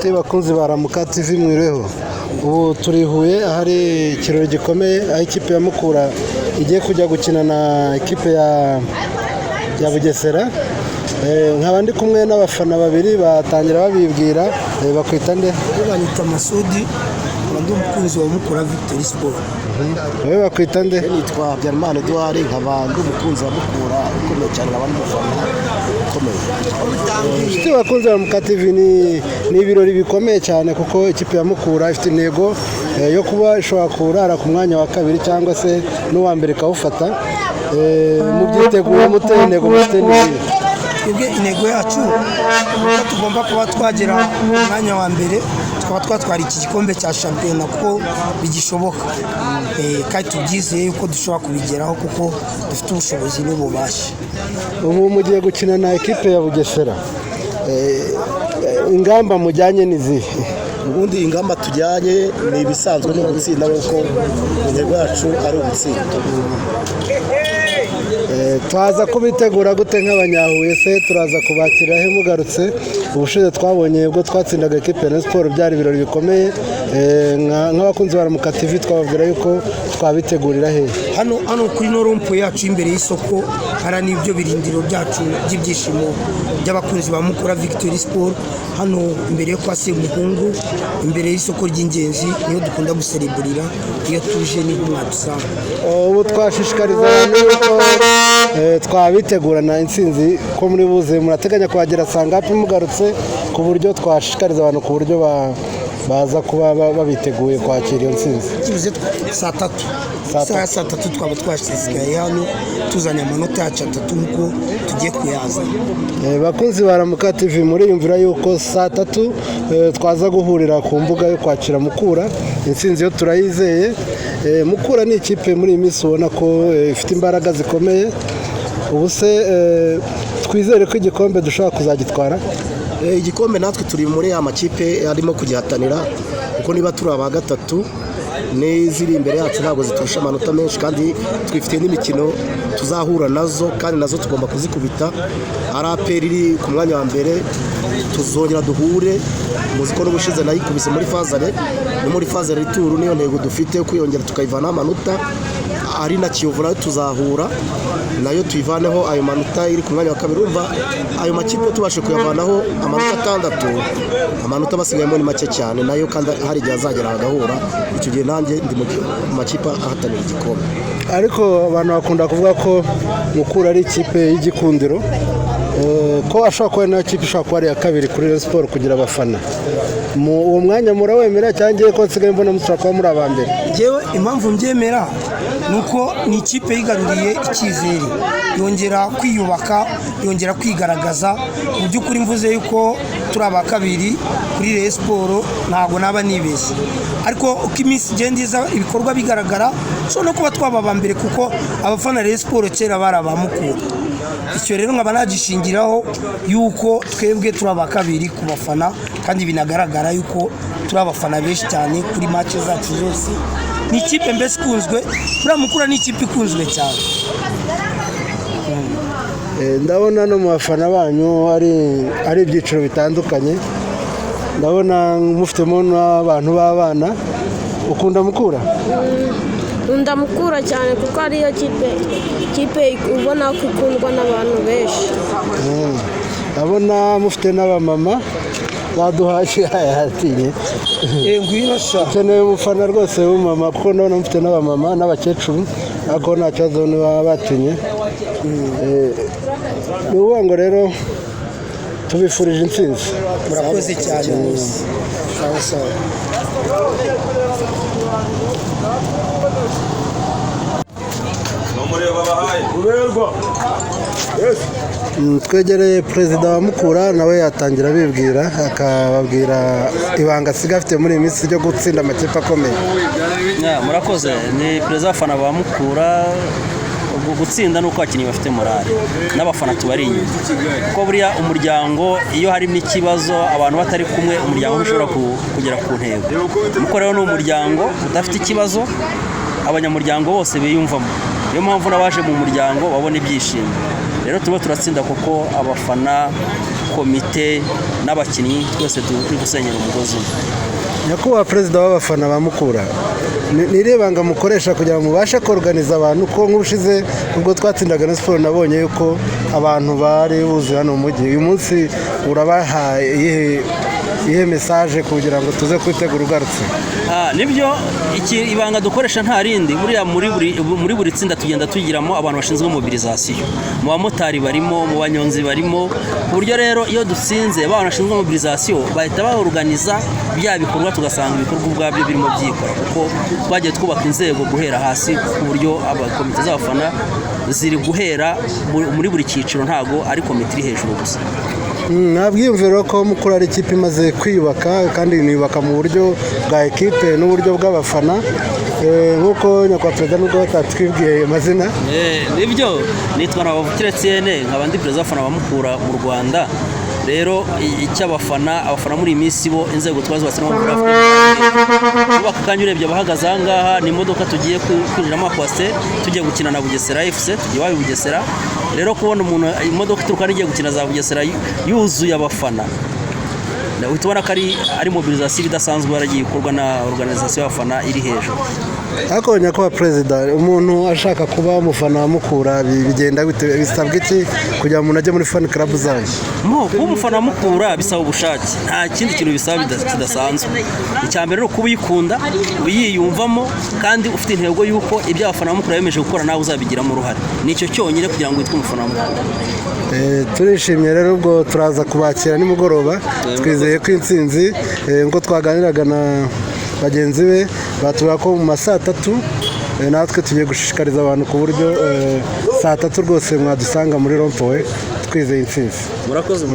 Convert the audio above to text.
inshuti bakunzi baramuka TV mwireho. Ubu turi Huye ahari ikirori gikomeye aho ikipe ya Mukura igiye kujya gukina na ikipe ya Bugesera. Nkaba ndi kumwe n'abafana babiri batangira babibwira bakwita nde? Banyita Masudi, ndi umukunzi wa Mukura Victory Sport. Wewe bakwita nde? Nitwa Byarimana Edouard, nkaba ndi umukunzi wa Mukura ukomeye cyane, nkaba n'umufana ukomeye. Inshuti bakunzi baramuka TV ni ibirori bikomeye cyane kuko ikipe ya Mukura ifite intego yo kuba ishobora kurara ku mwanya wa kabiri cyangwa se n'uwa mbere ikawufata. Mu byitegura muteye intego mufite n'iyi. Twebwe intego yacu nuko tugomba kuba twagera mu mwanya wa mbere, tukaba twatwara iki gikombe cya shampiyona kuko bigishoboka, kandi tubyizeye yuko dushobora kubigeraho kuko dufite ubushobozi n'ububasha. Ubu mugiye gukina na ekipe ya Bugesera, ingamba mujyanye n'izihe? Ubundi ingamba tujyanye ni ibisanzwe no gutsinda kuko intego yacu ari ugutsinda. Twaza kubitegura gute nk'abanyahuye se turaza kubakira he mugarutse? Ubushize twabonye ubwo twatsindaga ekipe ya Sport byari ibirori bikomeye, nk'abakunzi baramuka TV twababwira yuko twabitegurira he. Hano kuri norompo yacu imbere y'isoko hari n'ibyo birindiro byacu by'ibyishimo by'abakunzi ba Mukura Victory Sport. Hano imbere yo kwa Semuhungu, imbere y'isoko ry'ingenzi, niyo dukunda gusereburira iyo tuje n'umwadusanga. Ubu twashishikariza abantu yuko twabitegurana intsinzi ko muri buze murateganya kuhagera sangapi mugarutse, ku buryo twashishikariza abantu ku buryo baza kuba babiteguye kwakira iyo ntsinzi. Kibuze saa 3 twaba twashyize hano tuzanye amanota yacu 3 nuko tugiye kuyaza. Bakunzi baramuka TV muriyumvira yuko saa 3 twaza guhurira ku mbuga yo kwakira Mukura. Intsinzi yo turayizeye. Mukura ni ikipe muri iyi minsi ubona ko ifite imbaraga zikomeye. Ubu se twizere ko igikombe dushobora kuzagitwara. Igikombe natwe turi muri ya makipe arimo kugihatanira kuko niba turi aba gatatu n'iziri imbere yacu ntabwo ziturusha amanota menshi, kandi twifite n'imikino tuzahura nazo kandi nazo tugomba kuzikubita. APR iri ku mwanya wa mbere, tuzongera duhure, muziko n'ubushize nayikubise muri fazare, no muri fazare tour niyo ntego dufite kwiyongera tukayivana amanota. Ari na Kiyovu nayo tuzahura nayo tuyivaneho ayo manota iri ku mwanya wa kabiri. Urumva ayo makipe tubashe kuyavanaho amanota 6, amanota basigayemo ni make cyane nayo, kandi hari igihe azagera agahura. Icyo gihe nanjye ndi mu makipe ahatanira igikombe. Ariko abantu bakunda kuvuga ko Mukura ari ikipe y'igikundiro, ko ashobora kuba nayo kipe ishobora kuba ari iya kabiri kuri Rayon Sport kugira abafana. Uwo mwanya murawemera cyangwa ko nsigaye mbona mushobora kuba muri abambere? Jewe impamvu mbyemera nuko ni ikipe yigaruriye icyizere, yongera kwiyubaka, yongera kwigaragaza. Mu by'ukuri mvuze yuko turi aba kabiri kuri Rayon Sport ntabwo naba nibeshye, ariko uko iminsi igenda iza ibikorwa bigaragara so no kuba twababa mbere kuko abafana Rayon Sport kera bari abamukura. Icyo rero nkaba nagishingiraho yuko twebwe turi aba kabiri ku bafana, kandi binagaragara yuko turi abafana benshi cyane kuri match zacu zose. Ni ikipe mbese ikunzwe, Mukura ni ikipe ikunzwe cyane. Ndabona no mu bafana banyu ari ibyiciro bitandukanye. Ndabona mufitemo n'abantu b'abana. Ukunda Mukura? Nkunda Mukura cyane kuko ariyo kipe ubona ko ikundwa n'abantu benshi. Ndabona mufite n'abamama baduhaje hayatinye. Ngwino sha. Cyane umufana rwose w'umama kuko ndabona mufite n'abamama n'abakecuru, ariko nta kibazo niba batinye. Ni ubuvuga rero tubifurije intsinzi. Murakoze cyane. Sawa. Twegereye perezida wa Mukura nawe yatangira abibwira, akababwira ibanga asiga afite muri iyi minsi ryo gutsinda amakipe akomeye. Murakoze. Ni perezida w'abafana ba Mukura. Gutsinda nuko abakinnyi bafite morale n'abafana tubari inyuma, kuko buriya umuryango iyo harimo ikibazo abantu batari kumwe, umuryango ushobora kugera ku ntego. Mukura rero ni umuryango udafite ikibazo, abanyamuryango bose biyumvamo. Niyo mpamvu n'abaje mu muryango babona ibyishimo. rero tuba turatsinda kuko abafana komite n'abakinnyi twese turi gusenyera umugozi umwe. nyakubahwa perezida w'abafana ba Mukura ni irihe banga mukoresha kugira ngo mubashe koruganiza abantu ko nk'ubushize ubwo twatsindaga na siporo nabonye yuko abantu bari buzuye hano mu mujyi uyu munsi urabahaye ihe mesaje kugira ngo tuze kwitegura ugarutse? Nibyo ibanga dukoresha nta rindi buriya muri buri tsinda tugenda tugiramo abantu bashinzwe mobilizasiyo, mu bamotari barimo, mu banyonzi barimo, ku buryo rero iyo dutsinze abantu bashinzwe mobilizasiyo bahita baorganiza bya bikorwa tugasanga ibikorwa ubwabyo birimo byikora kuko twagiye twubaka inzego guhera hasi ku buryo abakomite z'abafana ziri guhera muri buri cyiciro ntago ari komite iri hejuru gusa. Nabwiyumvira ko Mukura ari ikipe imaze kwiyubaka kandi iniyubaka mu buryo bwa ekipe n'uburyo bw'abafana nk'uko nyakubahwa perezida nubwo batatwibwiye amazina. Nibyo nitwa Nabavukire Etienne nkaba ndi perezida w'abafana ba Mukura mu Rwanda. Rero abafana muri iyi minsi bo inzego twazubatse no muri Afrika ubaka kandi urebye abahagaze aha ngaha ni imodoka tugiye kwinjiramo Kwase tugiye gukina na Bugesera FC tugiye wabi Bugesera. Rero kubona umuntu imodoka ituruka n'igiye gukina za Bugesera yuzuye abafana uhita ko ari mobilizasiyo idasanzwe yaragiye ikorwa na organization y'abafana iri hejuru. Ariko nyakubahwa perezida umuntu ashaka kuba umufana wa Mukura bigenda bisabwa iki kugira ngo umuntu ajye muri fan club zanyu? Kuba umufana wa Mukura bisaba ubushake, nta kindi kintu bisaba kidasanzwe. Icya mbere ni ukuba uyikunda uyiyumvamo kandi ufite intego y'uko ibyo abafana ba Mukura bemeje gukora nawe uzabigiramo uruhare. Nicyo cyonyine kugira ngo witwe umufana wa Mukura. Turishimye rero ubwo turaza kubakira nimugoroba twizeye ko intsinzi ngo twaganiraga na bagenzi be batubwira ko mu saa 3 natwe tugiye gushishikariza abantu ku buryo saa 3 rwose mwadusanga muri rompowe twizeye intsinzi. Murakoze.